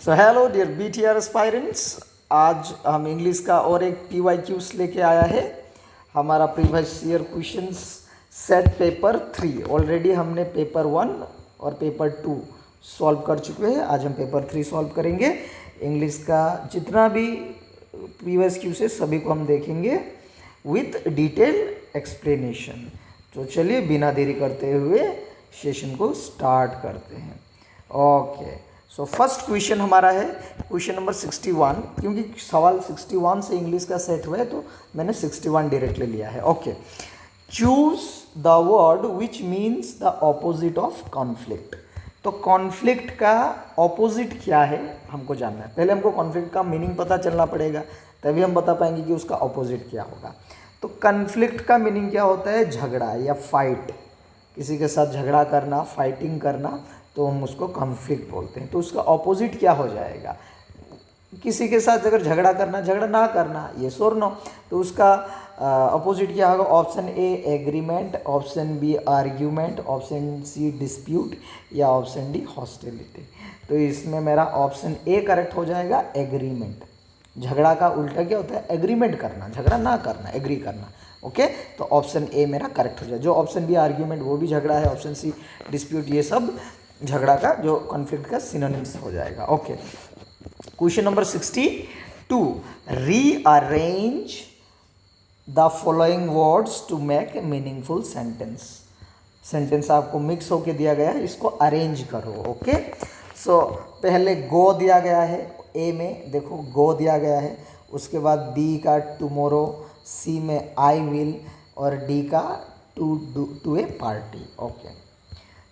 सो hello dear BTR aspirants, आज हम English का और एक PYQs लेके आया है। हमारा previous year questions set paper 3 already हमने पेपर 1 और पेपर 2 सॉल्व कर चुके हैं। आज हम पेपर 3 सॉल्व करेंगे। इंग्लिश का जितना भी प्रीवियस क्यूज है सभी को हम देखेंगे विथ डिटेल एक्सप्लेनेशन। तो चलिए बिना देरी करते हुए सेशन को स्टार्ट करते हैं। ओके, सो फर्स्ट क्वेश्चन हमारा है क्वेश्चन नंबर 61। क्योंकि सवाल 61 से इंग्लिश का सेट हुआ है तो मैंने 61 डायरेक्टली लिया है। Okay, choose the word which means the opposite of conflict. तो कॉन्फ्लिक्ट का ऑपोजिट क्या है हमको जानना है। पहले हमको कॉन्फ्लिक्ट का मीनिंग पता चलना पड़ेगा, तभी हम बता पाएंगे कि उसका ऑपोजिट क्या होगा। तो कॉन्फ्लिक्ट का मीनिंग क्या होता है? झगड़ा या फाइट, किसी के साथ झगड़ा करना, फाइटिंग करना, तो हम उसको कॉन्फ्लिक्ट बोलते हैं। तो उसका ऑपोजिट क्या हो जाएगा? किसी के साथ अगर झगड़ा करना, झगड़ा ना करना, येस और नो, तो उसका अपोजिट क्या होगा? Option A agreement, option B argument, option C dispute या ऑप्शन डी हॉस्टिलिटी। तो इसमें मेरा ऑप्शन ए करेक्ट हो जाएगा, एग्रीमेंट। झगड़ा का उल्टा क्या होता है? एग्रीमेंट करना, झगड़ा ना करना, एग्री करना। ओके, तो ऑप्शन ए मेरा करेक्ट हो जाए। जो ऑप्शन बी आर्ग्यूमेंट वो भी झगड़ा है, ऑप्शन सी डिस्प्यूट, ये सब झगड़ा का जो कॉन्फ्लिक्ट का सिनोनिम्स हो जाएगा। Okay, question number 62, rearrange the following words to make a meaningful sentence. Sentence आपको मिक्स होके दिया गया है, इसको अरेंज करो। ओके, सो पहले गो दिया गया है, ए में देखो गो दिया गया है, उसके बाद बी का टुमोरो, सी में आई विल और डी का टू ए पार्टी। ओके,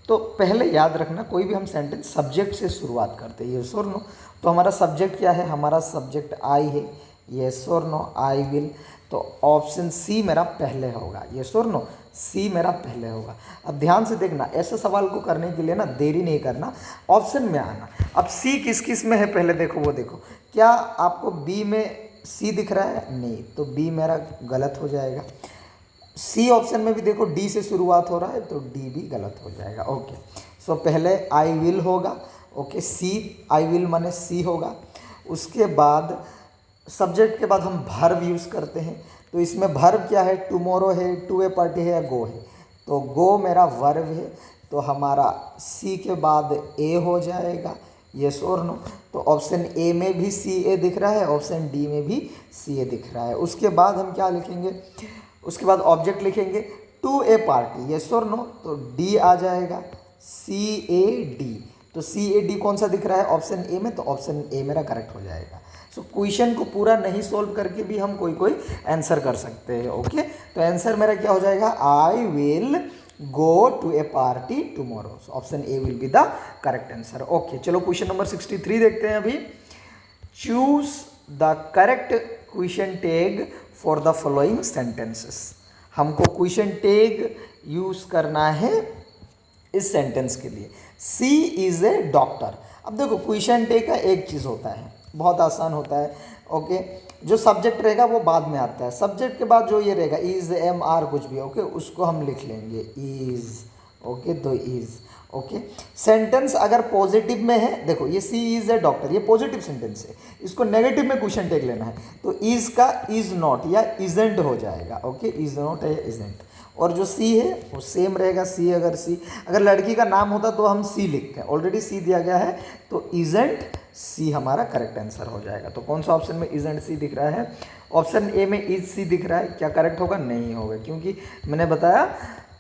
तो पहले याद रखना कोई भी हम सेंटेंस सब्जेक्ट से शुरुआत करते हैं, येस और नो। तो हमारा सब्जेक्ट क्या है? हमारा सब्जेक्ट आई है, येस और नो, आई विल। तो ऑप्शन सी मेरा पहले होगा, येस और नो, सी मेरा पहले होगा। अब ध्यान से देखना, ऐसे सवाल को करने के लिए ना देरी नहीं करना, ऑप्शन में आना। अब सी किस किस में है पहले देखो, वो देखो। क्या आपको बी में सी दिख रहा है? नहीं, तो बी मेरा गलत हो जाएगा। सी ऑप्शन में भी देखो डी से शुरुआत हो रहा है, तो डी भी गलत हो जाएगा। ओके, सो पहले आई विल होगा। ओके, सी आई विल माने सी होगा। उसके बाद सब्जेक्ट के बाद हम भर्ब यूज़ करते हैं, तो इसमें भर्ब क्या है? टुमोरो है, टू ए पार्टी है या गो है? तो गो मेरा वर्ब है, तो हमारा सी के बाद ए हो जाएगा, येस और नो। तो ऑप्शन ए में भी सी ए दिख रहा है, ऑप्शन डी में भी सी ए दिख रहा है। उसके बाद हम क्या लिखेंगे? उसके बाद ऑब्जेक्ट लिखेंगे टू ए पार्टी, येस और नो, तो डी आ जाएगा, सी ए डी। तो सी ए डी कौन सा दिख रहा है? ऑप्शन ए में, तो ऑप्शन ए मेरा करेक्ट हो जाएगा। सो क्वेश्चन को पूरा नहीं सोल्व करके भी हम कोई कोई आंसर कर सकते हैं। ओके, तो आंसर मेरा क्या हो जाएगा? I will go to a party tomorrow. Option A will be the correct answer. Okay, चलो क्वेश्चन नंबर 63 देखते हैं अभी। Choose the correct question tag for the following sentences. हमको क्वेश्चन टैग यूज करना है इस सेंटेंस के लिए। She is a doctor. अब देखो क्वेश्चन टैग का एक चीज़ होता है, बहुत आसान होता है। ओके, जो सब्जेक्ट रहेगा वो बाद में आता है, सब्जेक्ट के बाद जो ये रहेगा इज, एम, आर, कुछ भी, ओके, उसको हम लिख लेंगे इज। ओके, तो इज। ओके, सेंटेंस अगर पॉजिटिव में है, देखो ये सी इज ए डॉक्टर, ये पॉजिटिव सेंटेंस है, इसको नेगेटिव में क्वेश्चन टैग लेना है, तो इज का इज नॉट या इजेंट हो जाएगा। ओके, इज नॉट है या इजेंट। और जो सी है वो सेम रहेगा। सी अगर लड़की का नाम होता तो हम सी लिखते हैं, ऑलरेडी सी दिया गया है, तो इजेंट सी हमारा करेक्ट आंसर हो जाएगा। तो कौन सा ऑप्शन में इजेंट सी दिख रहा है? ऑप्शन ए में इज सी दिख रहा है। क्या करेक्ट होगा? नहीं होगा, क्योंकि मैंने बताया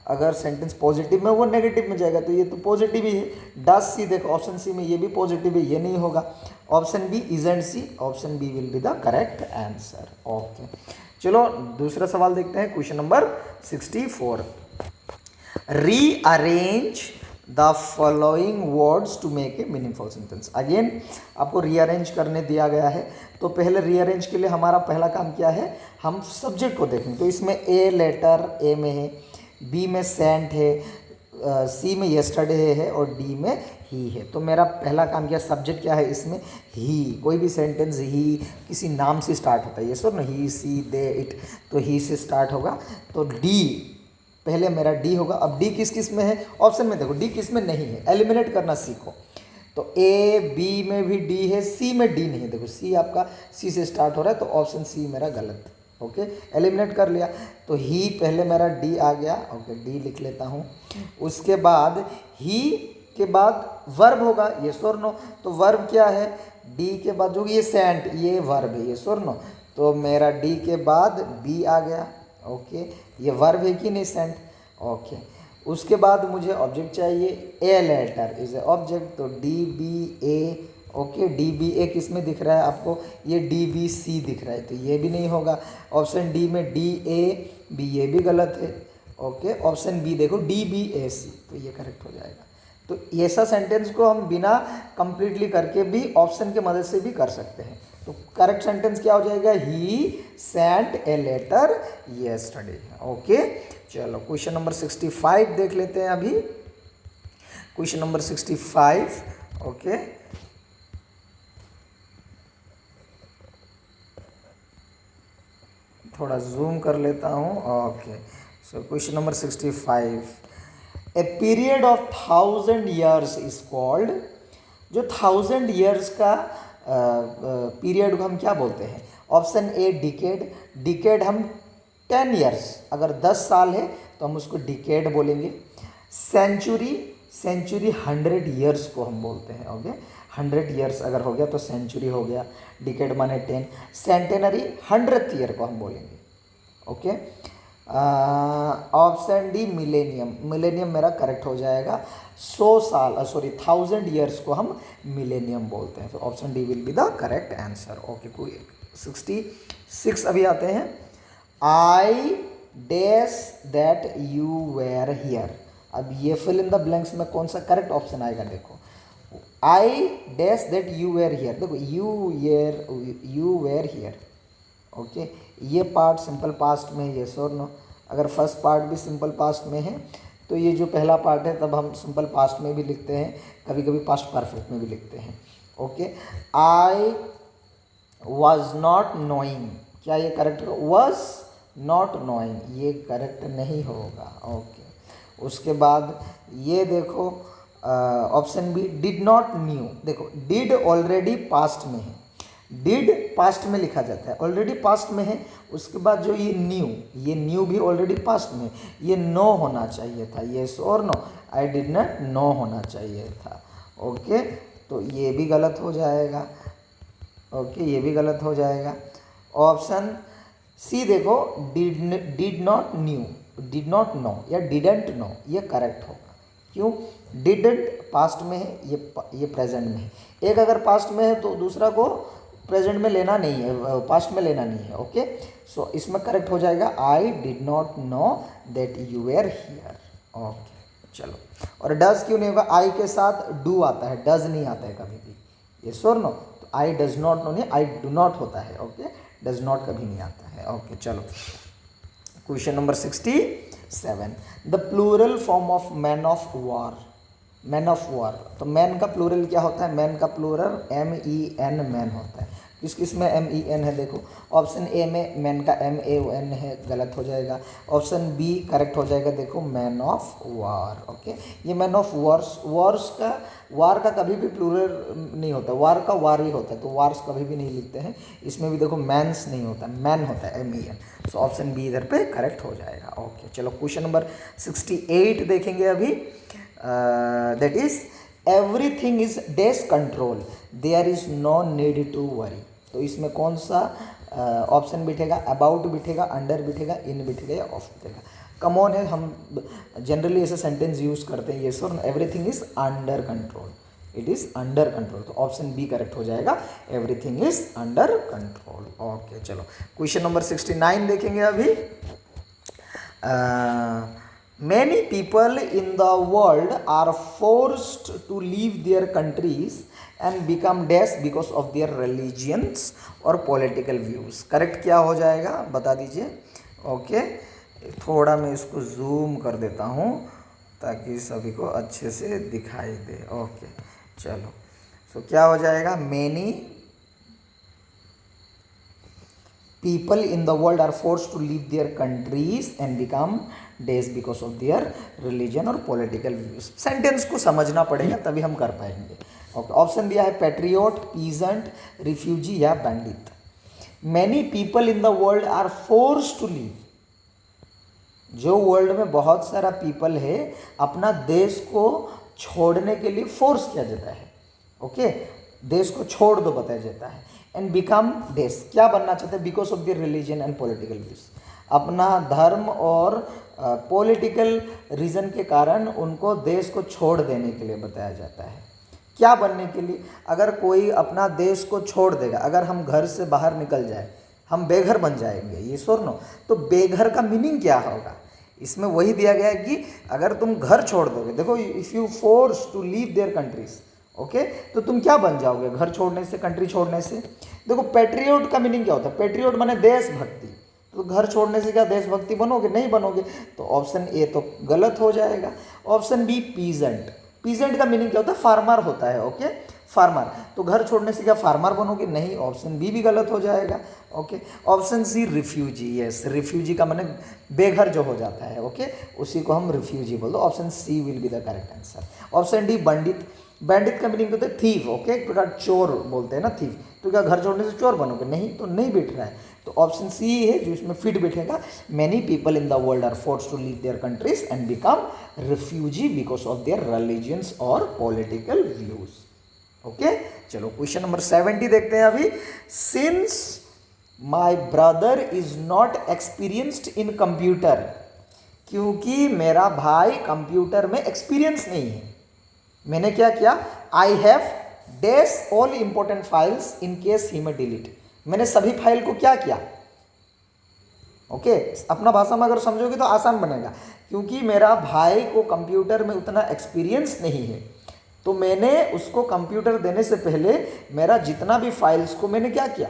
अगर सेंटेंस पॉजिटिव में वो नेगेटिव में जाएगा, तो ये तो पॉजिटिव ही है। डज सी, देखो ऑप्शन सी में ये भी पॉजिटिव है, ये नहीं होगा। Option B isn't she, option B will be the correct answer. Okay, चलो दूसरा सवाल देखते हैं, question number 64। Rearrange the following words to make a meaningful sentence. Again आपको रीअरेंज करने दिया गया है, तो पहले रीअरेंज के लिए हमारा पहला काम क्या है? हम सब्जेक्ट को देखेंगे। तो इसमें ए लेटर ए में है, बी में सेंट है, सी में येस्टरडे है और डी में ही है। तो मेरा पहला काम क्या? सब्जेक्ट क्या है इसमें? ही। कोई भी सेंटेंस ही किसी नाम से स्टार्ट होता है, ये सर ना, ही, सी, दे, इट, तो ही से स्टार्ट होगा। तो डी पहले मेरा डी होगा। अब डी किस किस में है? ऑप्शन में देखो डी किस में नहीं है, एलिमिनेट करना सीखो। तो ए बी में भी डी है, सी में डी नहीं है। देखो सी आपका सी से स्टार्ट हो रहा है, तो ऑप्शन सी मेरा गलत। ओके, एलिमिनेट कर लिया। तो ही पहले मेरा डी आ गया। ओके, डी लिख लेता हूँ। उसके बाद ही के बाद वर्ब होगा, यस और नो। तो वर्ब क्या है, डी के बाद जो ये सेंट, ये वर्ब है, यस और नो। तो मेरा डी के बाद बी आ गया। ओके, ये वर्ब है कि नहीं, सेंट। ओके, उसके बाद मुझे ऑब्जेक्ट चाहिए, a letter is a object. तो D B A. Okay, D B A किस में दिख रहा है आपको, ये डी बी सी दिख रहा है, तो ये भी नहीं होगा। ऑप्शन डी में डी ए बी, ये भी गलत है। ओके, ऑप्शन बी देखो डी बी ए सी, तो ये करेक्ट हो जाएगा। तो ऐसा सेंटेंस को हम बिना कंप्लीटली करके भी ऑप्शन के मदद से भी कर सकते हैं। तो करेक्ट सेंटेंस क्या हो जाएगा, he sent a letter yesterday. Okay, चलो क्वेश्चन नंबर 65 देख लेते हैं अभी। Question number 65। ओके, थोड़ा जूम कर लेता हूँ। Okay, so question number 65, a period of 1000 years is called. जो 1000 ईयर्स का पीरियड को हम क्या बोलते हैं, ऑप्शन ए डिकेड। डिकेड हम 10 ईयर्स, अगर 10 साल है तो हम उसको डिकेड बोलेंगे। सेंचुरी, सेंचुरी 100 ईयर्स को हम बोलते हैं। ओके, 100 ईयर्स अगर हो गया तो सेंचुरी हो गया, डिकेड माने 10। सेंटेनरी 100th ईयर को हम बोलेंगे। Okay, option D millennium. Millennium मेरा करेक्ट हो जाएगा, 100 साल, सॉरी 1000 ईयर्स को हम मिलेनियम बोलते हैं। तो option D will be the correct answer. Okay, 66 अभी आते हैं। I dash that you were here. अब ये फिल इन द ब्लैंक्स में कौन सा करेक्ट ऑप्शन आएगा, देखो I dash that you were here. देखो यू वेर हियर। ओके, ये पार्ट सिंपल पास्ट में है, यस और नो। अगर फर्स्ट पार्ट भी सिंपल पास्ट में है तो ये जो पहला पार्ट है तब हम सिंपल पास्ट में भी लिखते हैं, कभी कभी पास्ट परफेक्ट में भी लिखते हैं। Okay, I was not knowing, क्या ये करेक्ट होगा, वॉज नॉट नोइंग, ये करेक्ट नहीं होगा। ओके, उसके बाद ये देखो option B did not knew. देखो डिड ऑलरेडी पास्ट में है, डिड पास्ट में लिखा जाता है, ऑलरेडी पास्ट में है। उसके बाद जो ये न्यू भी ऑलरेडी पास्ट में, ये नो होना चाहिए था, येस और no. I did not know होना चाहिए था। ओके, तो ये भी गलत हो जाएगा। ओके, ये भी गलत हो जाएगा। ऑप्शन सी देखो did not new, did not no या डिडंट नो, ये करेक्ट होगा। क्यों, डिडंट पास्ट में है, ये प्रेजेंट में है। एक अगर पास्ट में है तो दूसरा को प्रेजेंट में लेना नहीं है, पास्ट में लेना नहीं है। ओके, सो इसमें करेक्ट हो जाएगा I did not know that you were here. Okay, चलो। और डज क्यों नहीं होगा, आई के साथ डू आता है, डज नहीं आता है कभी भी, ये श्योर नो। तो आई डज नॉट नो नहीं, आई डू नॉट होता है। ओके, डज नॉट कभी नहीं आता है। ओके, चलो question number 67, the plural form of man of war. Man of war, तो मैन का प्लूरल क्या होता है, मैन का प्लूरल MEN मैन होता है। किस किस में MEN है, देखो ऑप्शन ए में मैन का MAN है, गलत हो जाएगा। ऑप्शन बी करेक्ट हो जाएगा, देखो मैन ऑफ वॉर। ओके, ये मैन ऑफ वॉर्स, वॉर्स का वार का कभी भी प्लूरल नहीं होता, वार का वार ही होता है, तो वार्स कभी भी नहीं लिखते हैं। इसमें भी देखो मैंस नहीं होता, मैन होता है MEN। सो ऑप्शन बी इधर पे करेक्ट हो जाएगा। ओके, चलो क्वेश्चन नंबर 68 देखेंगे अभी। That is everything is dash control, there is no need to worry. तो इसमें कौन सा ऑप्शन बिठेगा, अबाउट बिठेगा, अंडर बिठेगा, इन बिठेगा या ऑफ बिठेगा। कमॉन है, हम जनरली ऐसे सेंटेंस यूज करते हैं, ये sir everything is under control, it is under control. तो ऑप्शन बी करेक्ट हो जाएगा, everything is under control. Okay, चलो क्वेश्चन नंबर 69 देखेंगे अभी। Many people in the world are forced to leave their countries and become dash because of their religions और political views। Correct क्या हो जाएगा बता दीजिए। ओके, थोड़ा मैं इसको जूम कर देता हूँ ताकि सभी को अच्छे से दिखाई दे। ओके, चलो, सो क्या हो जाएगा, many people in the world are forced to leave their countries and become days because of their religion और political views। सेंटेंस को समझना पड़ेगा तभी हम कर पाएंगे। ओके, ऑप्शन दिया है पैट्रियोट, पीजेंट, रिफ्यूजी या bandit. Many people in the world are force to leave. जो वर्ल्ड में बहुत सारा पीपल है अपना देश को छोड़ने के लिए फोर्स किया जाता है। ओके, देश को छोड़ दो बताया जाता है। एंड बिकम देश, क्या बनना चाहते हैं? Because of the religion and political views, अपना धर्म और पॉलिटिकल रीजन के कारण उनको देश को छोड़ देने के लिए बताया जाता है। क्या बनने के लिए? अगर कोई अपना देश को छोड़ देगा, अगर हम घर से बाहर निकल जाए, हम बेघर बन जाएंगे, ये सुनो, तो बेघर का मीनिंग क्या होगा? इसमें वही दिया गया है कि अगर तुम घर छोड़ दोगे, देखो if you force to leave their countries, okay, तो तुम क्या बन जाओगे घर छोड़ने से, कंट्री छोड़ने से? देखो पैट्रियोट का मीनिंग क्या होता है? पैट्रियोट माने देशभक्ति। तो घर छोड़ने से क्या देशभक्ति बनोगे? नहीं बनोगे। तो ऑप्शन ए तो गलत हो जाएगा। ऑप्शन बी पीजेंट, पीजेंट का मीनिंग क्या होता है? फार्मर होता है। ओके, फार्मर, तो घर छोड़ने से क्या फार्मर बनोगे? नहीं, ऑप्शन बी भी गलत हो जाएगा। Okay, option C refugee, yes, refugee का माने बेघर जो हो जाता है, ओके, उसी को हम रिफ्यूजी बोल दो। Option C will be the correct answer. Option D bandit, bandit का मीनिंग होता है थीव। ओके, एक प्रकार चोर बोलते हैं ना, थीव। तो क्या घर छोड़ने से चोर बनोगे? नहीं, तो नहीं बैठ रहा है। तो ऑप्शन सी है जो इसमें फिट बैठेगा। Many people in the world are forced to leave their countries and become refugee because of their religions और पॉलिटिकल व्यूज। ओके, चलो क्वेश्चन नंबर 70 देखते हैं अभी। Since my brother is not experienced in computer, क्योंकि मेरा भाई computer में experience नहीं है, मैंने क्या किया? I have dash all important files in case ही में डिलीट, मैंने सभी फाइल को क्या किया? ओके, अपना भाषा में अगर समझोगे तो आसान बनेगा। क्योंकि मेरा भाई को कंप्यूटर में उतना एक्सपीरियंस नहीं है, तो मैंने उसको कंप्यूटर देने से पहले मेरा जितना भी फाइल्स को मैंने क्या किया?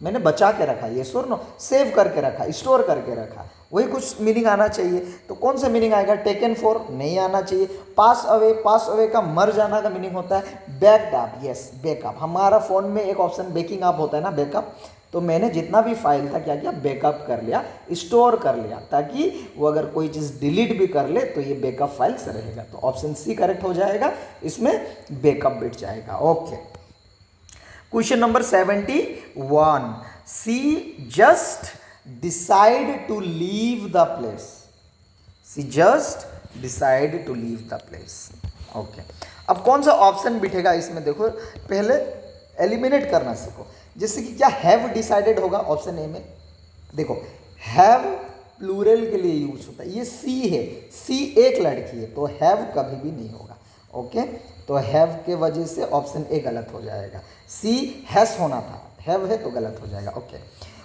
मैंने बचा के रखा, ये और नो, सेव करके रखा, स्टोर करके रखा। वही कुछ मीनिंग आना चाहिए। तो कौन सा मीनिंग आएगा? टेकन फॉर नहीं आना चाहिए। पास अवे, पास अवे का मर जाना का मीनिंग होता है बैकड अप, यस, बैकअप। हमारा फ़ोन में एक ऑप्शन बैकिंग अप होता है ना, बैकअप। तो मैंने जितना भी फाइल था क्या किया? बैकअप कर लिया, स्टोर कर लिया, ताकि वो अगर कोई चीज़ डिलीट भी कर ले तो ये बैकअप फाइल्स रहेगा। तो ऑप्शन सी करेक्ट हो जाएगा, इसमें बैकअप बैठ जाएगा। Okay, question number 71। She just decide to leave the place, she just decide to leave the place. Okay, अब कौन सा ऑप्शन बिठेगा इसमें? देखो पहले एलिमिनेट करना सीखो। जैसे कि क्या हैव डिसाइडेड होगा ऑप्शन ए में? देखो हैव प्लूरल के लिए यूज होता है, ये सी है, सी एक लड़की है, तो हैव कभी भी नहीं होगा। ओके, तो हैव के वजह से ऑप्शन ए गलत हो जाएगा। सी हैस होना था, हैव है तो गलत हो जाएगा। ओके,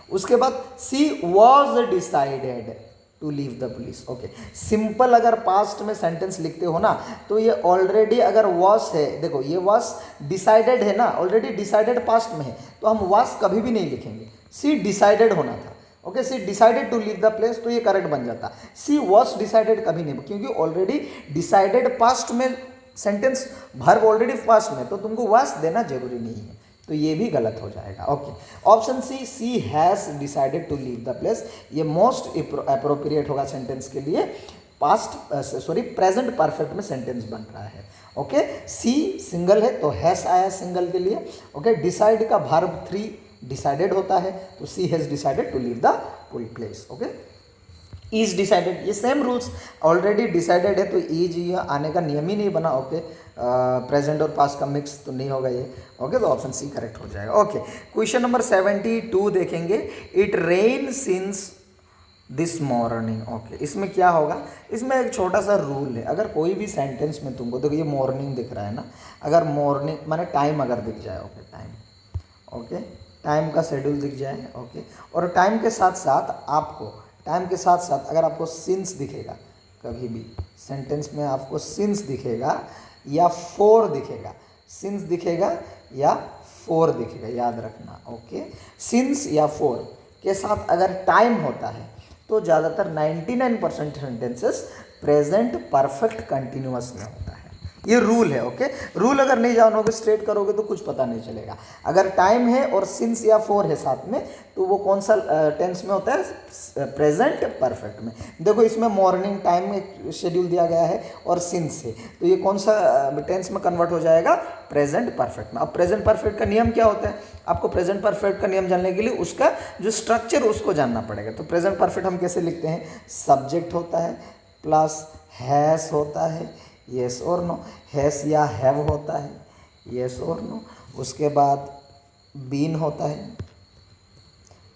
उसके बाद she was decided to leave the police. Okay, simple अगर पास्ट में सेंटेंस लिखते हो ना, तो ये ऑलरेडी अगर वॉस है, देखो ये वॉस डिसाइडेड है ना, ऑलरेडी डिसाइडेड पास्ट में है, तो हम वॉस कभी भी नहीं लिखेंगे, सी डिसाइडेड होना था। Okay, she decided to leave the place, तो ये करेक्ट बन जाता। सी वॉस डिसाइडेड कभी नहीं, क्योंकि ऑलरेडी डिसाइडेड पास्ट में सेंटेंस, वर्ब ऑलरेडी पास्ट में, तो तुमको वॉस देना जरूरी नहीं है, तो ये भी गलत हो जाएगा। Okay, option C has decided to leave the place, ये मोस्ट अप्रोप्रिएट होगा सेंटेंस के लिए। प्रेजेंट परफेक्ट में सेंटेंस बन रहा है। ओके, सी सिंगल है तो हैज़ आया सिंगल के लिए। ओके, डिसाइड का वर्ब 3 डिसाइडेड होता है, तो she has decided to leave the place. Okay, is decided, ये सेम रूल्स, ऑलरेडी डिसाइडेड है तो इज ये आने का नियम ही नहीं बना। ओके, प्रेजेंट और पास्ट का मिक्स तो नहीं होगा ये। ओके, तो ऑप्शन सी करेक्ट हो जाएगा। ओके, क्वेश्चन नंबर 72 देखेंगे। It rain since this morning. Okay, इसमें क्या होगा? इसमें एक छोटा सा रूल है, अगर कोई भी सेंटेंस में तुमको, देखो ये मॉर्निंग दिख रहा है ना, अगर मॉर्निंग माने टाइम अगर दिख जाए, ओके टाइम, ओके टाइम का शेड्यूल दिख जाए, ओके, और टाइम के साथ साथ आपको, टाइम के साथ साथ अगर आपको सिंस दिखेगा, कभी भी सेंटेंस में आपको सिंस दिखेगा या फोर दिखेगा, सिंस दिखेगा या फोर दिखेगा, याद रखना। ओके, सिंस या फोर के साथ अगर टाइम होता है तो ज़्यादातर 99% सेंटेंसेस प्रेजेंट परफेक्ट कंटिन्यूअस में होता है। ये रूल है। ओके, रूल अगर नहीं जानोगे, स्ट्रेट करोगे तो कुछ पता नहीं चलेगा। अगर टाइम है और सिंस या फॉर है साथ में, तो वो कौन सा टेंस में होता है? प्रेजेंट परफेक्ट में। देखो इसमें मॉर्निंग टाइम में शेड्यूल दिया गया है और सिंस है, तो ये कौन सा टेंस में कन्वर्ट हो जाएगा? प्रेजेंट परफेक्ट में। अब प्रेजेंट परफेक्ट का नियम क्या होता है? आपको प्रेजेंट परफेक्ट का नियम जानने के लिए उसका जो स्ट्रक्चर उसको जानना पड़ेगा। तो प्रेजेंट परफेक्ट हम कैसे लिखते हैं? सब्जेक्ट होता है प्लस हैस होता है, येस और नो, हैस या हैव होता है, येस और नो। उसके बाद बीन होता है,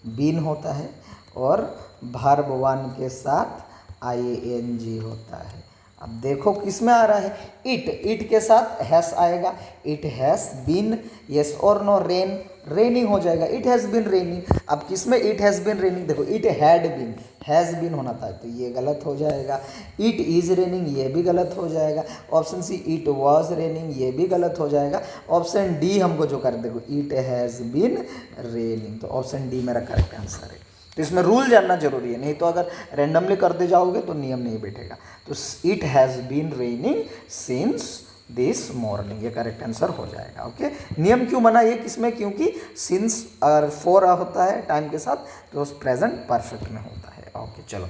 बीन होता है, और वर्ब वन के साथ ing होता है। अब देखो किस में आ रहा है? इट, इट के साथ हैस आएगा, इट हैज़ बीन, येस और नो, रेन, रेनिंग हो जाएगा, इट हैज़ बीन रेनिंग। अब किस में इट हैज़ बीन रेनिंग? देखो it had been, has been होना था, तो ये गलत हो जाएगा। इट इज़ रेनिंग, ये भी गलत हो जाएगा। Option see it was raining, ये भी गलत हो जाएगा। ऑप्शन डी हमको जो कर, देखो इट हैज़ बीन रेनिंग, तो ऑप्शन डी मेरा करेक्ट आंसर है। तो इसमें रूल जानना जरूरी है, नहीं तो अगर रैंडमली कर दे जाओगे तो नियम नहीं बैठेगा। तो it has been raining since this morning, ये करेक्ट आंसर हो जाएगा। ओके, नियम क्यों बना ये किसमें? क्योंकि सिंस अगर फॉर होता है टाइम के साथ तो प्रेजेंट परफेक्ट में होता है। ओके चलो,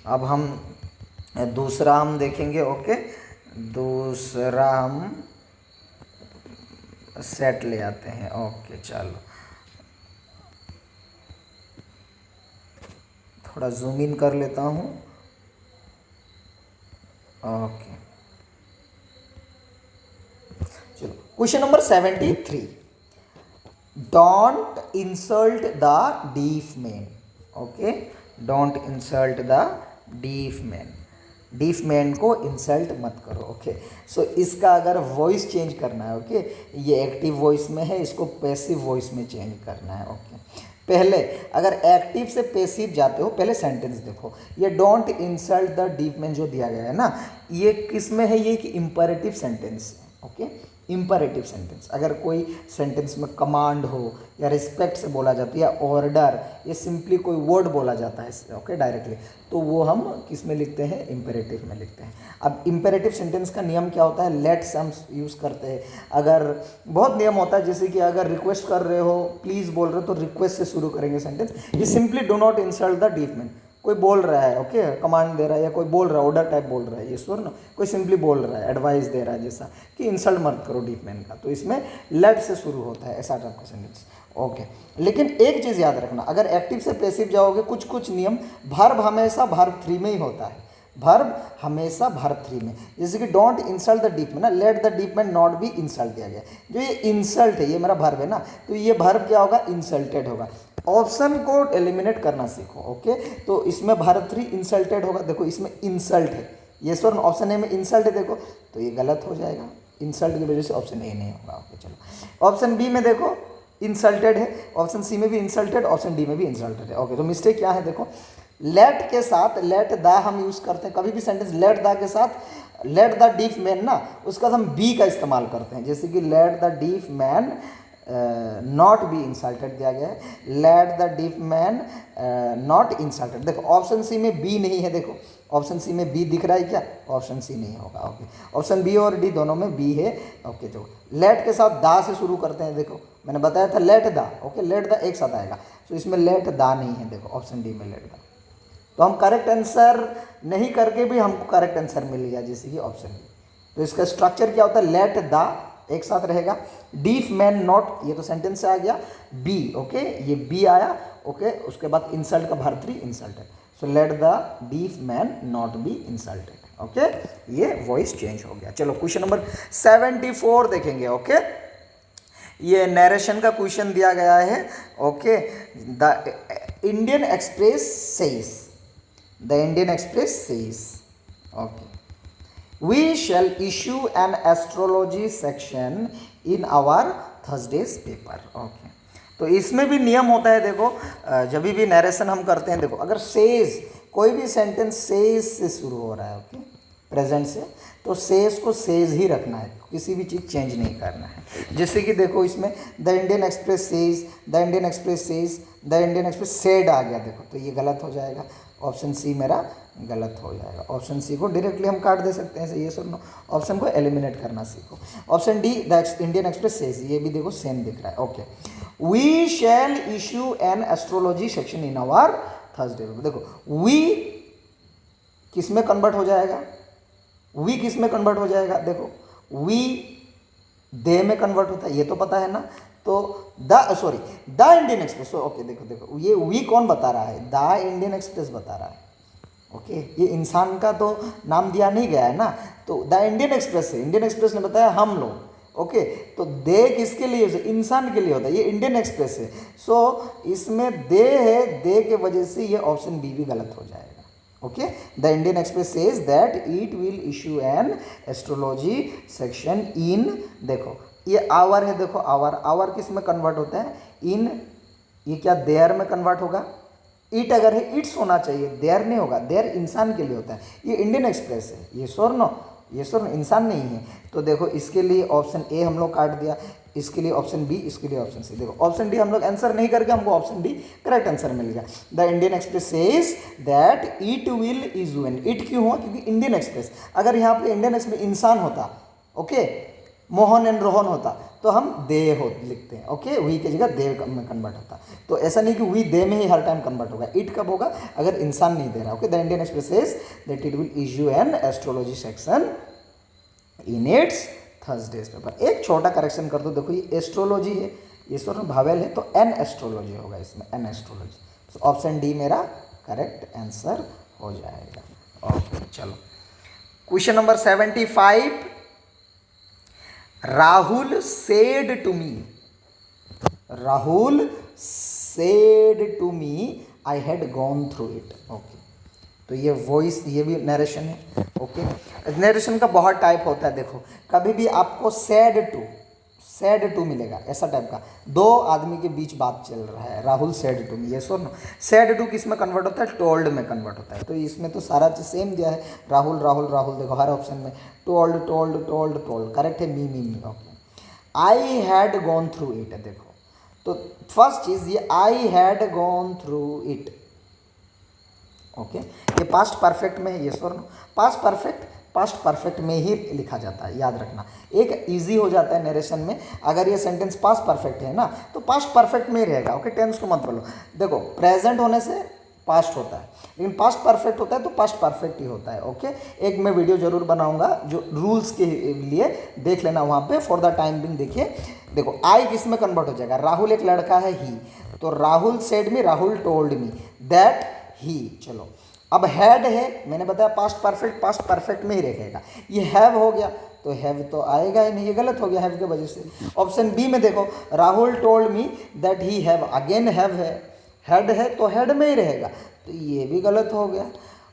अब हम दूसरा हम देखेंगे। ओके, दूसरा हम सेट ले आते हैं। ओके चलो, थोड़ा जूम इन कर लेता हूँ। ओके चलो, question number 73, don't insult the deaf man. Okay, don't insult the deaf man, deaf man को इंसल्ट मत करो। ओके, सो इसका अगर वॉइस चेंज करना है, ओके, ये एक्टिव वॉइस में है, इसको पैसिव वॉइस में चेंज करना है। ओके, पहले अगर एक्टिव से पैसिव जाते हो, पहले सेंटेंस देखो। ये don't insult the deaf man जो दिया गया है ना, ये किस में है? ये कि इंपरेटिव सेंटेंस है। Okay, imperative sentence. अगर कोई सेंटेंस में कमांड हो या रिस्पेक्ट से बोला जाता है या ऑर्डर, ये सिंपली कोई वर्ड बोला जाता है, ओके, डायरेक्टली, तो वो हम किस में लिखते हैं? इंपेरेटिव में लिखते हैं। अब इंपेरेटिव सेंटेंस का नियम क्या होता है? लेट्स हम यूज़ करते हैं। अगर बहुत नियम होता है, जैसे कि अगर रिक्वेस्ट कर रहे हो, प्लीज़ बोल रहे हो, तो रिक्वेस्ट से शुरू करेंगे सेंटेंस। ये simply do not insult the deaf man. कोई बोल रहा है, ओके, कमांड दे रहा है, या कोई बोल रहा है, ऑर्डर टाइप बोल रहा है, ये सुन, कोई सिंपली बोल रहा है, एडवाइस दे रहा है, जैसा कि इंसल्ट मत करो डीप मैन का, तो इसमें लेट से शुरू होता है, ऐसा टाइप का सेंटेंस। ओके, लेकिन एक चीज़ याद रखना, अगर एक्टिव से पैसिव जाओगे, कुछ कुछ नियम, वर्ब हमेशा वर्ब 3 में ही होता है, वर्ब हमेशा वर्ब 3 में। जैसे कि don't insult the deep man ना, let the deep man not be insult दिया गया। जो ये इंसल्ट है, ये मेरा वर्ब है ना, तो ये वर्ब क्या होगा? इंसल्टेड होगा। ऑप्शन को एलिमिनेट करना सीखो। ओके, तो इसमें वर्ब 3 इंसल्टेड होगा। देखो इसमें इंसल्ट है, ये सर ऑप्शन ए में इंसल्ट है, देखो तो ये गलत हो जाएगा, इंसल्ट की वजह से ऑप्शन ए नहीं होगा। ओके चलो, ऑप्शन बी में देखो इंसल्टेड है, ऑप्शन सी में भी इंसल्टेड, ऑप्शन डी में भी इंसल्टेड है। ओके, तो मिस्टेक क्या है? देखो लेट के साथ लेट द हम यूज़ करते हैं, कभी भी सेंटेंस लेट द के साथ लेट द डीफ मैन ना, उसका हम बी का इस्तेमाल करते हैं। जैसे कि let the deaf man not be insulted दिया गया है, let the deaf man not insulted. देखो ऑप्शन सी में बी नहीं है, देखो ऑप्शन सी में बी दिख रहा है क्या? ऑप्शन सी नहीं होगा। ओके, ऑप्शन बी और डी दोनों में बी है। ओके, जो लेट के साथ दा से शुरू करते हैं, देखो मैंने बताया था लेट दा। ओके, लेट दा एक साथ आएगा, तो इसमें लेट दा नहीं है, देखो ऑप्शन डी में लेट दा। तो हम करेक्ट आंसर नहीं करके भी हमको करेक्ट आंसर मिल गया, जैसे कि ऑप्शन बी। तो इसका स्ट्रक्चर क्या होता है? लेट दा एक साथ रहेगा, डीफ मैन नॉट, ये तो सेंटेंस से आ गया, बी, ओके, ये बी आया, ओके, उसके बाद इंसल्ट का verb 3 insulted, so let the deaf man not be insulted. Okay, ये वॉइस चेंज हो गया। चलो क्वेश्चन नंबर 74 देखेंगे। ओके, ये नरेशन का क्वेश्चन दिया गया है। Okay, the Indian Express says, the Indian Express says, okay, we shall issue an astrology section in our Thursday's paper। Okay, तो इसमें भी नियम होता है। देखो जब भी नरेशन हम करते हैं, देखो अगर सेज, कोई भी सेंटेंस सेज से शुरू हो रहा है, ओके, प्रेजेंट से, तो सेज को सेज ही रखना है, किसी भी चीज़ चेंज नहीं करना है। जैसे कि देखो इसमें the Indian Express says, the Indian Express says, the Indian Express said आ गया, देखो तो ये गलत हो जाएगा। ऑप्शन सी मेरा गलत हो जाएगा। ऑप्शन सी को डायरेक्टली हम काट दे सकते हैं, ये सुनो, ऑप्शन को एलिमिनेट करना सीखो। Option D the Indian Express says, ये भी देखो सेम दिख रहा है। Okay, we shall issue an astrology section in our Thursday. देखो वी किस में कन्वर्ट हो जाएगा, वी किस में कन्वर्ट हो जाएगा, देखो वी दे में कन्वर्ट होता है, ये तो पता है ना। तो द इंडियन एक्सप्रेस, ओके देखो देखो ये वी कौन बता रहा है, द इंडियन एक्सप्रेस बता रहा है। ओके, ये इंसान का तो नाम दिया नहीं गया है ना, तो द इंडियन एक्सप्रेस है, इंडियन एक्सप्रेस ने बताया हम लोग। ओके, तो दे किसके लिए, इंसान के लिए होता है, ये इंडियन एक्सप्रेस है। सो इसमें दे है, दे के वजह से ये ऑप्शन बी भी गलत हो जाएगा। Okay, the Indian Express says that it will issue an astrology section इन, देखो ये आवर है, देखो आवर, आवर किस में कन्वर्ट होता है, इन, ये क्या देयर में कन्वर्ट होगा, इट अगर है इट्स होना चाहिए, देयर नहीं होगा, देयर इंसान के लिए होता है, ये इंडियन एक्सप्रेस है, ये श्योर नो, ये श्योर इंसान नहीं है। तो देखो इसके लिए ऑप्शन ए हम लोग काट दिया, इसके लिए ऑप्शन बी, इसके लिए ऑप्शन सी। देखो ऑप्शन डी हम लोग आंसर नहीं करके हमको ऑप्शन डी करेक्ट आंसर मिल गया। The Indian Express says that it will issue an, it क्यों हुआ, क्योंकि इंडियन एक्सप्रेस, अगर यहाँ पे इंडियन एक्सप्रेस इंसान होता, ओके, मोहन एंड रोहन होता, तो हम दे हो लिखते हैं। ओके, वी की जगह दे में कन्वर्ट होता, तो ऐसा नहीं कि वी दे में ही हर टाइम कन्वर्ट होगा, इट कब होगा, अगर इंसान नहीं दे रहा। Okay, the Indian Express says that it will issue an astrology section in its Thursdays paper. एक छोटा करेक्शन कर दो, देखो ये एस्ट्रोलॉजी है, ये सर भावेल है, तो एन एस्ट्रोलॉजी होगा इसमें, एन एस्ट्रोलॉजी। तो ऑप्शन डी मेरा करेक्ट आंसर हो जाएगा। ओके चलो, question number 75, Rahul said to me, Rahul said to me I had gone through it. Okay, तो ये वॉइस, ये भी नरेशन है। ओके, नरेशन का बहुत टाइप होता है, देखो कभी भी आपको सैड टू मिलेगा, ऐसा टाइप का, दो आदमी के बीच बात चल रहा है, राहुल सैड टू मी, ये सुनो, सैड टू किस में कन्वर्ट होता है, टोल्ड में कन्वर्ट होता है। तो इसमें तो सारा चीज सेम दिया है, राहुल राहुल राहुल, देखो हर ऑप्शन में told told told told, correct है, me. Okay, I had gone through it, देखो तो फर्स्ट चीज ये I had gone through it. Okay, ये पास्ट परफेक्ट में है, ये स्वर पास्ट परफेक्ट में ही लिखा जाता है, याद रखना। एक इजी हो जाता है नरेशन में, अगर ये सेंटेंस पास्ट परफेक्ट है ना, तो पास्ट परफेक्ट में ही रहेगा। ओके, टेंस को मत बोलो, देखो प्रेजेंट होने से पास्ट होता है, लेकिन पास्ट परफेक्ट होता है तो पास्ट परफेक्ट ही होता है। ओके, एक मैं वीडियो जरूर बनाऊंगा जो रूल्स के लिए, देख लेना वहाँ पे। फॉर द टाइम बिंग देखिए, देखो आई किस में कन्वर्ट हो जाएगा, राहुल एक लड़का है, ही, तो Rahul said me, Rahul told me that ही। चलो अब हैड है, मैंने बताया पास्ट परफेक्ट में ही रहेगा, ये हैव हो गया तो हैव तो आएगा ही नहीं, ये गलत हो गया हैव के वजह से। ऑप्शन बी में देखो, Rahul told me that he have, again have है, हेड है तो हेड में ही रहेगा, तो ये भी गलत हो गया।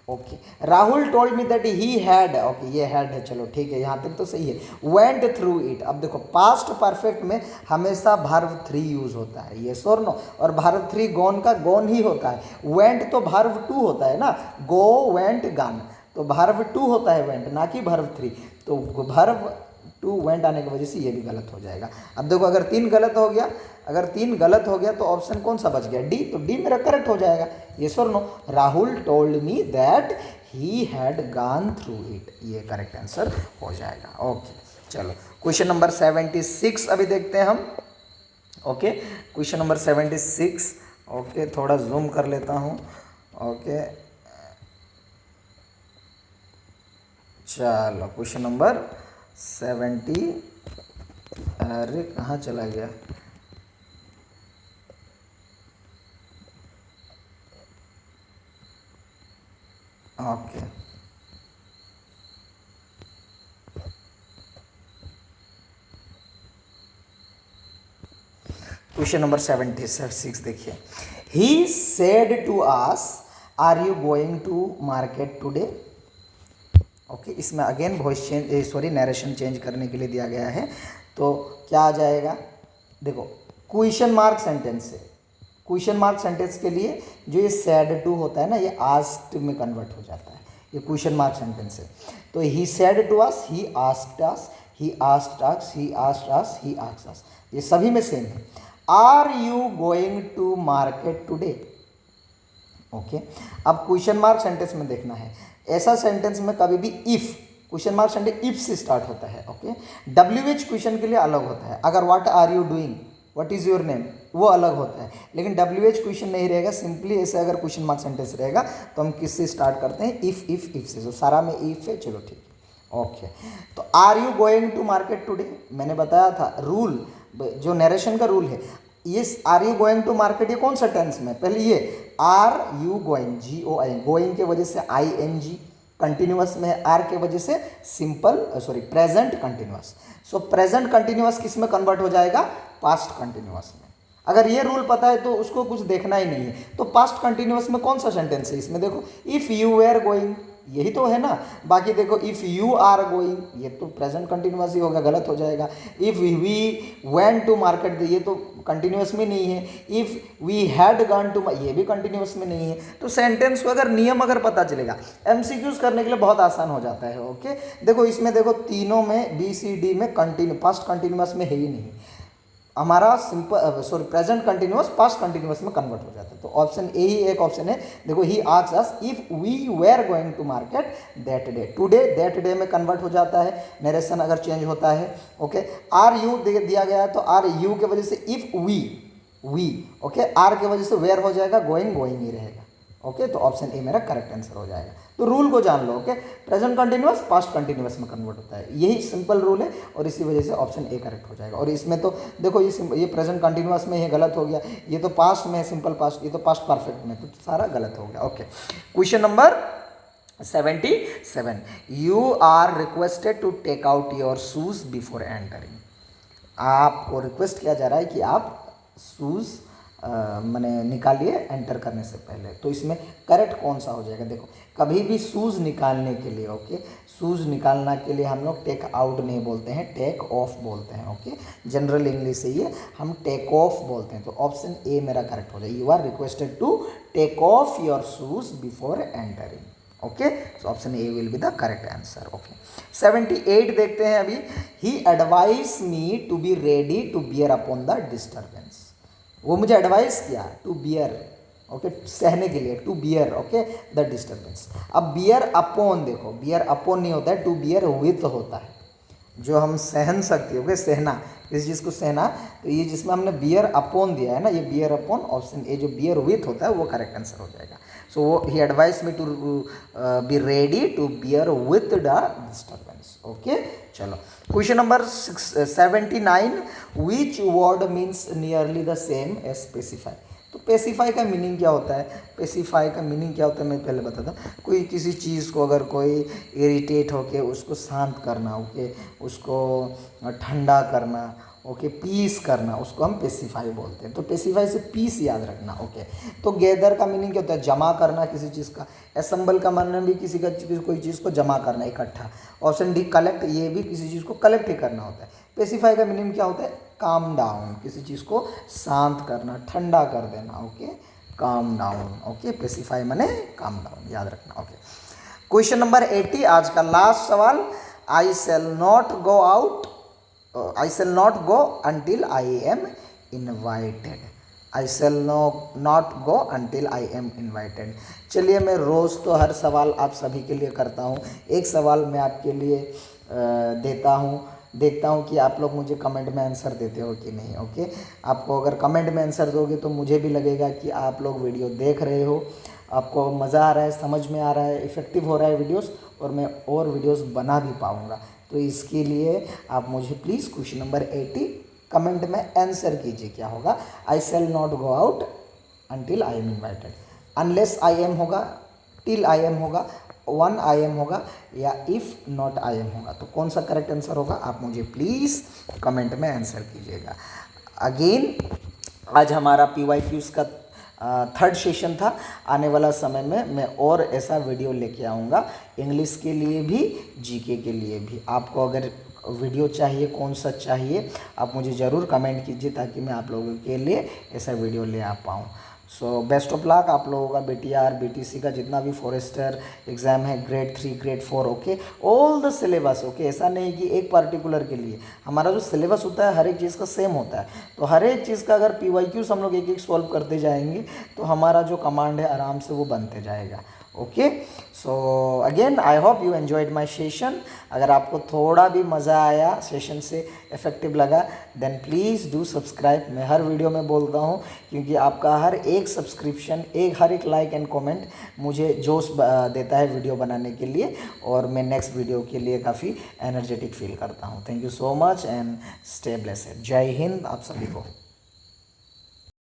Okay, Rahul told me that he had, okay ये हैड है, चलो ठीक है, यहाँ तक तो सही है। वेंट थ्रू इट, अब देखो पास्ट परफेक्ट में हमेशा वर्ब 3 यूज होता है, ये और नो, और वर्ब 3 गॉन का गॉन ही होता है, वेंट तो वर्ब 2 होता है ना, गो वेंट गन, तो वर्ब 2 होता है वेंट, ना कि वर्ब 3, तो वर्ब 2 वेंट आने की वजह से ये भी गलत हो जाएगा। अब देखो अगर 3 गलत हो गया, अगर 3 गलत हो गया तो ऑप्शन कौन सा बच गया, डी, तो डी मेरा करेक्ट हो जाएगा, यस और no, Rahul told me that he had gone through it, ये करेक्ट आंसर हो जाएगा। ओके चलो, क्वेश्चन नंबर 76 अभी देखते हैं हम। ओके, क्वेश्चन नंबर 76, ओके थोड़ा जूम कर लेता हूँ। ओके चलो, क्वेश्चन नंबर 70, अरे कहाँ चला गया, ओके क्वेश्चन नंबर 76 देखिए, he said to us are you going to market today. Okay, इसमें again voice change, narration change करने के लिए दिया गया है, तो क्या आ जाएगा, देखो क्वेश्चन मार्क सेंटेंस से, क्वेश्चन मार्क सेंटेंस के लिए जो ये सैड टू होता है ना, ये आस्क्ड में कन्वर्ट हो जाता है, ये क्वेश्चन मार्क सेंटेंस है। तो he said to us, he asked us, he asked us, he asked us, he asked us, ये सभी में सेम है। Are you going to market today, okay. अब क्वेश्चन मार्क सेंटेंस में देखना है, ऐसा सेंटेंस में कभी भी if, question mark sentence if से स्टार्ट होता है। ओके, WH क्वेश्चन के लिए अलग होता है, अगर what are you doing, what is your name, वो अलग होता है, लेकिन WH क्वेश्चन नहीं रहेगा। सिंपली ऐसे अगर क्वेश्चन मार्क सेंटेंस रहेगा तो हम किससे स्टार्ट करते हैं, इफ से। तो सारा में इफ है, चलो ठीक है। ओके, तो are you going to market today, मैंने बताया था रूल, जो नरेशन का रूल है, ये are you going to market, ये कौन सा टेंस में, पहले ये are you going, GOING, going के वजह से ING, कंटिन्यूअस में है, आर के वजह से सिंपल प्रेजेंट कंटिन्यूअस। सो प्रेजेंट कंटिन्यूअस किस में कन्वर्ट हो जाएगा, पास्ट कंटिन्यूअस में। अगर ये रूल पता है तो उसको कुछ देखना ही नहीं है। तो पास्ट कंटिन्यूअस में कौन सा सेंटेंस है, इसमें देखो इफ यू वेर गोइंग, यही तो है ना। बाकी देखो इफ यू आर गोइंग, ये तो प्रेजेंट कंटिन्यूअस ही होगा, गलत हो जाएगा। If we went to market, ये तो कंटिन्यूअस में नहीं है। If we had gone to, ये भी कंटिन्यूअस में नहीं है। तो सेंटेंस को अगर नियम अगर पता चलेगा, MCQs करने के लिए बहुत आसान हो जाता है। ओके, देखो इसमें देखो तीनों में BCD में कंटिन्यू, पास्ट कंटिन्यूअस में है ही नहीं, हमारा simple present continuous past continuous में कन्वर्ट हो जाता है। तो ऑप्शन ए ही एक ऑप्शन है। देखो he asks us if we were going to market that day, today that day में कन्वर्ट हो जाता है, नरेशन अगर चेंज होता है। ओके, आर यू दिया गया है तो आर यू के वजह से इफ वी ओके, आर के वजह से वेयर हो जाएगा, गोइंग ही रहेगा। ओके, तो ऑप्शन ए मेरा करेक्ट आंसर हो जाएगा। तो रूल को जान लो। Okay, present continuous past continuous में कन्वर्ट होता है, यही सिंपल रूल है और इसी वजह से ऑप्शन ए करेक्ट हो जाएगा। और इसमें तो देखो ये प्रेजेंट कंटिन्यूअस में ये गलत हो गया, ये तो पास्ट में है सिंपल पास्ट, ये तो पास्ट परफेक्ट में, तो सारा गलत हो गया। Okay, question number 77, you are requested to take out your shoes before entering. आपको रिक्वेस्ट किया जा रहा है कि आप शूज़ मैंने निकालिए एंटर करने से पहले। तो इसमें करेक्ट कौन सा हो जाएगा, देखो कभी भी शूज़ निकालने के लिए, ओके, शूज़ निकालना के लिए हम लोग टेक आउट नहीं बोलते हैं, टेक ऑफ बोलते हैं। ओके, जनरल इंग्लिश से ये हम टेक ऑफ बोलते हैं। तो ऑप्शन ए मेरा करेक्ट हो जाएगा, you are requested to take off your shoes before entering. Okay, so option A will be the correct answer. Okay, 78 देखते हैं अभी, he advise me to be ready to bear upon the disturbance. वो मुझे advice किया to bear, okay, सहने के लिए, to bear, okay, the disturbance. अब बियर अपॉन, देखो बियर अपॉन नहीं होता है, टू बियर विथ होता है, जो हम सहन सकते, ओके, सहना, किसी चीज़ को सहना। तो ये जिसमें हमने बियर अपॉन दिया है ना, ये बियर अपॉन, ऑप्शन ए जो बियर विथ होता है वो करेक्ट आंसर हो जाएगा। So he advice me to be ready to bear with the disturbance. Okay, चलो question number 79, which word means nearly the same as specify. तो pacify का meaning क्या होता है, पेसिफाई का मीनिंग क्या होता है मैं पहले बताता हूँ। कोई किसी चीज़ को अगर कोई इरिटेट होके उसको शांत करना, ओके, उसको ठंडा करना, ओके, पीस करना, उसको हम पेसिफाई बोलते हैं। तो पेसिफाई से पीस याद रखना। ओके, तो गैदर का मीनिंग क्या होता है, जमा करना किसी चीज़ का। असेंबल का मतलब भी किसी का कोई चीज़ को जमा करना, इकट्ठा। ऑप्शन डी कलेक्ट, ये भी किसी चीज़ को कलेक्ट ही करना होता है। पेसिफाई का मीनिंग क्या होता है, काम डाउन, किसी चीज़ को शांत करना, ठंडा कर देना। Okay, calm down. Okay, pacify माने काम डाउन, याद रखना। ओके, क्वेश्चन नंबर 80, आज का लास्ट सवाल, I shall not go out, I shall not go until I am invited. I shall not go until I am invited. चलिए, मैं रोज़ तो हर सवाल आप सभी के लिए करता हूँ, एक सवाल मैं आपके लिए देता हूँ, देखता हूँ कि आप लोग मुझे कमेंट में आंसर देते हो कि नहीं। ओके, आपको अगर कमेंट में आंसर दोगे तो मुझे भी लगेगा कि आप लोग वीडियो देख रहे हो, आपको मज़ा आ रहा है, समझ में आ रहा है, इफ़ेक्टिव हो रहा है वीडियोस, और मैं और वीडियोस बना भी पाऊँगा। तो इसके लिए आप मुझे प्लीज़ क्वेश्चन नंबर 80 कमेंट में आंसर कीजिए, क्या होगा, I shall not go out until I am invited, unless I am होगा, टिल आई एम होगा, वन आई एम होगा, या इफ़ नॉट आई एम होगा। तो कौन सा करेक्ट आंसर होगा, आप मुझे प्लीज़ कमेंट में आंसर कीजिएगा। अगेन आज हमारा PYQs का थर्ड सेशन था। आने वाला समय में मैं और ऐसा वीडियो लेके आऊँगा, इंग्लिश के लिए भी, GK के लिए भी। आपको अगर वीडियो चाहिए, कौन सा चाहिए, आप मुझे ज़रूर कमेंट कीजिए ताकि मैं आप लोगों के लिए ऐसा वीडियो ले आ पाऊँ। सो बेस्ट ऑफ लक आप लोगों का BTR BTC का जितना भी फॉरेस्टर एग्ज़ाम है, grade 3 grade 4, okay, all the syllabus, okay. ऐसा नहीं कि एक पार्टिकुलर के लिए, हमारा जो सिलेबस होता है हर एक चीज़ का सेम होता है। तो हर एक चीज़ का अगर PYQs हम लोग एक एक सॉल्व करते जाएंगे तो हमारा जो कमांड है आराम से वो बनते जाएगा, okay. So again I hope you enjoyed my session. अगर आपको थोड़ा भी मज़ा आया, सेशन से इफ़ेक्टिव लगा, देन प्लीज़ डू सब्सक्राइब। मैं हर वीडियो में बोलता हूँ क्योंकि आपका हर एक सब्सक्रिप्शन, हर एक लाइक एंड कमेंट मुझे जोश देता है वीडियो बनाने के लिए, और मैं नेक्स्ट वीडियो के लिए काफ़ी एनर्जेटिक फील करता हूँ। Thank you so much and stay blessed. जय हिंद आप सभी को।